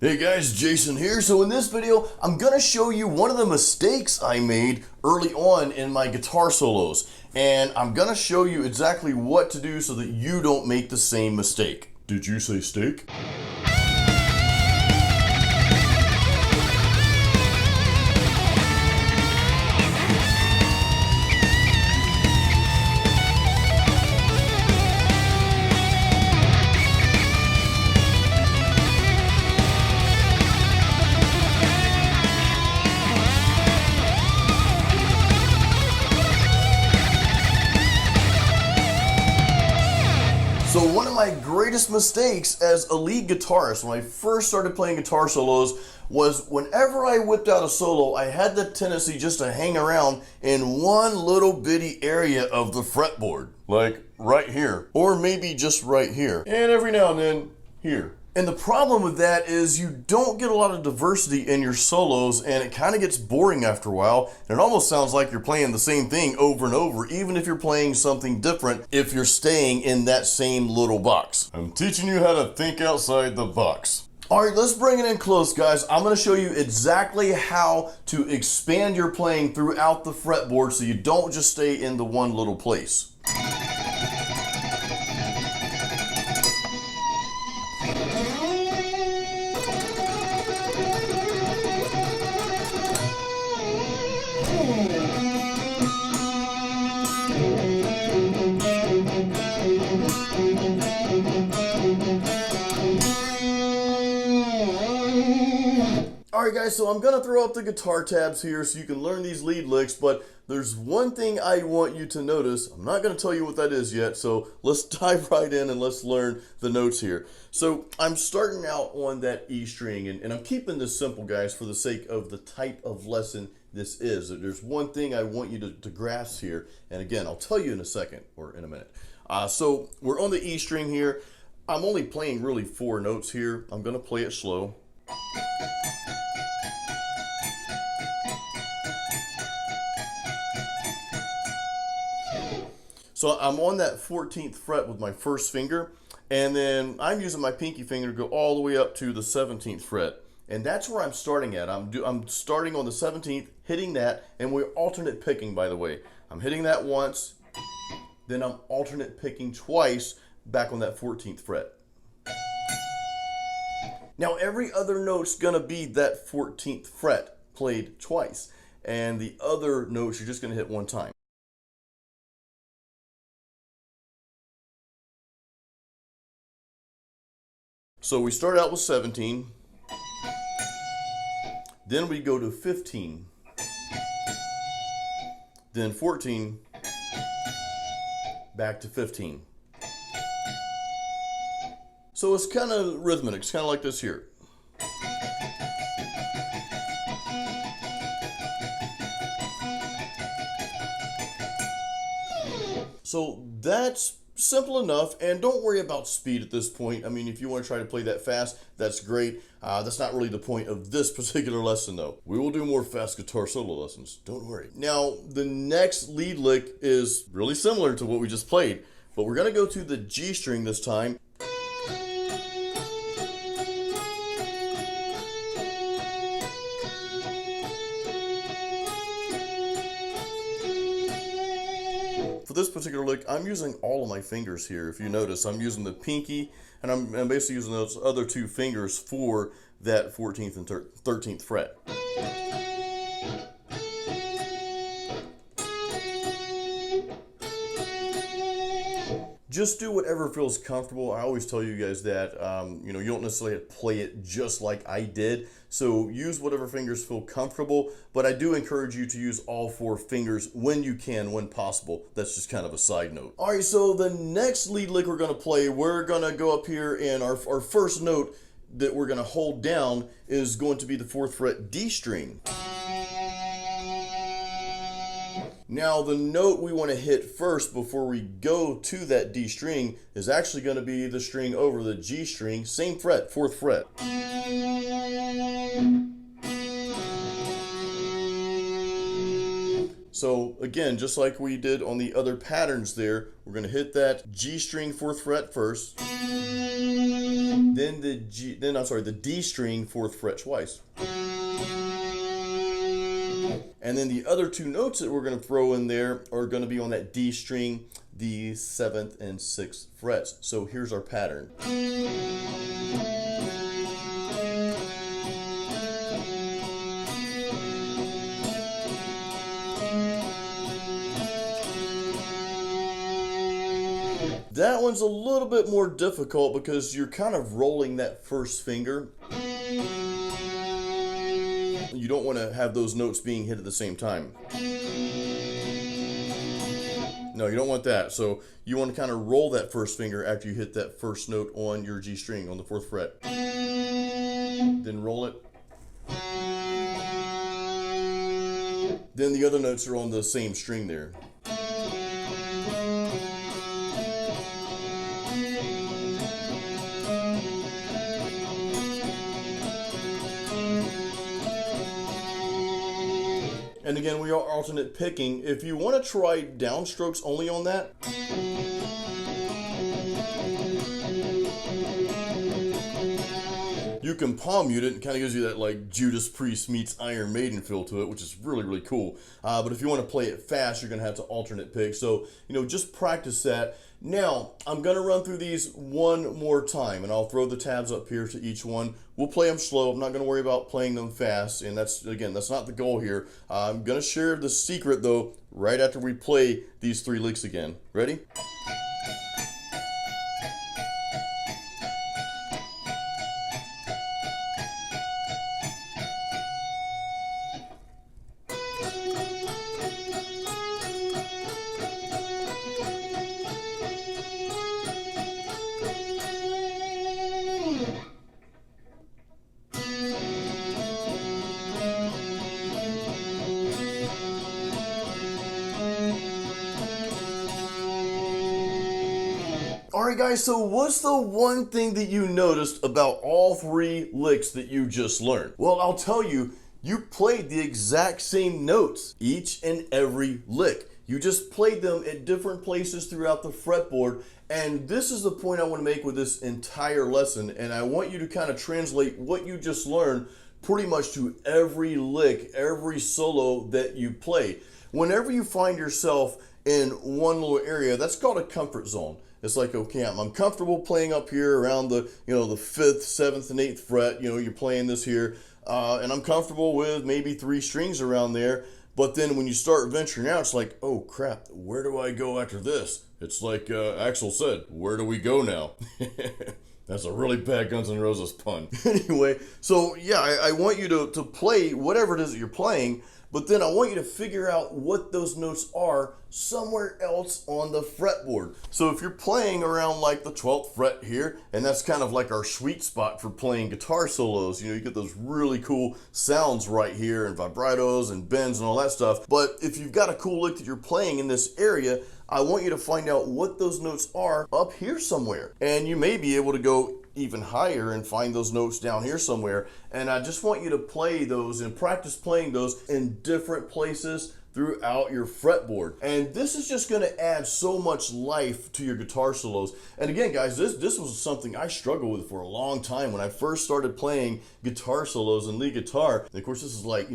Hey guys, Jason here. So in this video, I'm gonna show you one of the mistakes I made early on in my guitar solos. And I'm gonna show you exactly what to do so that you don't make the same mistake. Did you say steak? So one of my greatest mistakes as a lead guitarist when I first started playing guitar solos was whenever I whipped out a solo, I had the tendency just to hang around in one little bitty area of the fretboard. Like right here, or maybe just right here. And every now and then, here. And the problem with that is you don't get a lot of diversity in your solos, and it kind of gets boring after a while. And it almost sounds like you're playing the same thing over and over, even if you're playing something different, if you're staying in that same little box. I'm teaching you how to think outside the box. All right, let's bring it in close, guys. I'm gonna show you exactly how to expand your playing throughout the fretboard so you don't just stay in the one little place. Alright guys, so I'm going to throw up the guitar tabs here so you can learn these lead licks, but there's one thing I want you to notice. I'm not going to tell you what that is yet, so let's dive right in and let's learn the notes here. So I'm starting out on that E string, and I'm keeping this simple, guys, for the sake of the type of lesson this is. There's one thing I want you to grasp here, and again, I'll tell you in a second, or in a minute. So we're on the E string here. I'm only playing really 4 notes here. I'm going to play it slow. So I'm on that 14th fret with my first finger, and then I'm using my pinky finger to go all the way up to the 17th fret. And that's where I'm starting at. I'm starting on the 17th, hitting that, and we're alternate picking, by the way. I'm hitting that once, then I'm alternate picking twice back on that 14th fret. Now every other note's gonna be that 14th fret played twice, and the other notes you're just gonna hit one time. So we start out with 17, then we go to 15, then 14, back to 15. So it's kind of rhythmic, it's kind of like this here. So that's simple enough, and don't worry about speed at this point. I mean, if you want to try to play that fast, that's great. That's not really the point of this particular lesson, though. We will do more fast guitar solo lessons, don't worry. Now, the next lead lick is really similar to what we just played, but we're going to go to the G string this time. For this particular lick, I'm using all of my fingers here. If you notice, I'm using the pinky, and I'm basically using those other 2 fingers for that 14th and 13th fret. Just do whatever feels comfortable. I always tell you guys that, you don't necessarily have to play it just like I did. So use whatever fingers feel comfortable, but I do encourage you to use all 4 fingers when you can, when possible. That's just kind of a side note. All right, so the next lead lick we're gonna play, we're gonna go up here, and our first note that we're gonna hold down is going to be the 4th fret D string. Now the note we want to hit first before we go to that D string is actually going to be the string over the G string, same fret, 4th fret. So again, just like we did on the other patterns there, we're going to hit that G string 4th fret first. Then then the D string, 4th fret twice. And then the other 2 notes that we're going to throw in there are going to be on that D string, the 7th and 6th frets. So here's our pattern. That one's a little bit more difficult because you're kind of rolling that first finger. You don't want to have those notes being hit at the same time. No, you don't want that. So you want to kind of roll that first finger after you hit that first note on your G string on the 4th fret. Then roll it. Then the other notes are on the same string there. And again, we are alternate picking. If you want to try downstrokes only on that, you can palm mute it. It kind of gives you that like Judas Priest meets Iron Maiden feel to it, which is really, really cool. But if you want to play it fast, you're going to have to alternate pick. So, just practice that. Now, I'm going to run through these one more time, and I'll throw the tabs up here to each one. We'll play them slow. I'm not going to worry about playing them fast, and that's not the goal here. I'm going to share the secret, though, right after we play these 3 licks again. Ready? Alright guys, so what's the one thing that you noticed about all 3 licks that you just learned? Well, I'll tell you, you played the exact same notes each and every lick. You just played them at different places throughout the fretboard, and this is the point I want to make with this entire lesson, and I want you to kind of translate what you just learned pretty much to every lick, every solo that you play. Whenever you find yourself in one little area, that's called a comfort zone. It's like, okay, I'm comfortable playing up here around the, the 5th, 7th, and 8th fret. You're playing this here, and I'm comfortable with maybe 3 strings around there. But then when you start venturing out, it's like, oh crap, where do I go after this? It's like Axl said, where do we go now? That's a really bad Guns N' Roses pun. Anyway, so yeah, I want you to play whatever it is that you're playing, but then I want you to figure out what those notes are somewhere else on the fretboard. So if you're playing around like the 12th fret here, and that's kind of like our sweet spot for playing guitar solos, you get those really cool sounds right here and vibratos and bends and all that stuff. But if you've got a cool lick that you're playing in this area, I want you to find out what those notes are up here somewhere. And you may be able to go even higher and find those notes down here somewhere. And I just want you to play those and practice playing those in different places throughout your fretboard. And this is just going to add so much life to your guitar solos. And again, guys, this was something I struggled with for a long time when I first started playing guitar solos and lead guitar. And of course, this is like,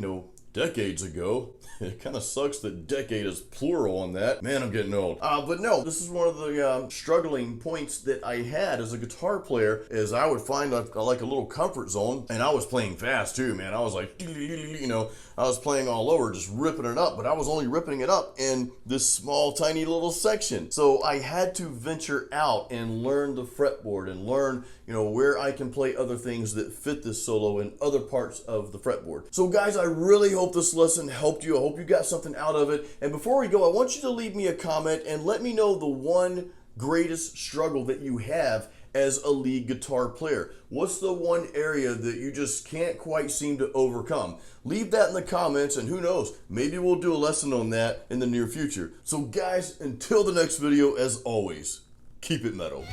decades ago. It kind of sucks that decade is plural on that. Man, I'm getting old. But no, this is one of the struggling points that I had as a guitar player, is I would find like a little comfort zone, and I was playing fast too, man. I was like, I was playing all over, just ripping it up, but I was only ripping it up in this small, tiny little section. So I had to venture out and learn the fretboard and learn, where I can play other things that fit this solo in other parts of the fretboard. So guys, I really hope this lesson helped you. I hope you got something out of it. And before we go, I want you to leave me a comment and let me know the one greatest struggle that you have as a lead guitar player. What's the one area that you just can't quite seem to overcome? Leave that in the comments, and who knows, maybe we'll do a lesson on that in the near future. So guys, until the next video, as always, keep it metal.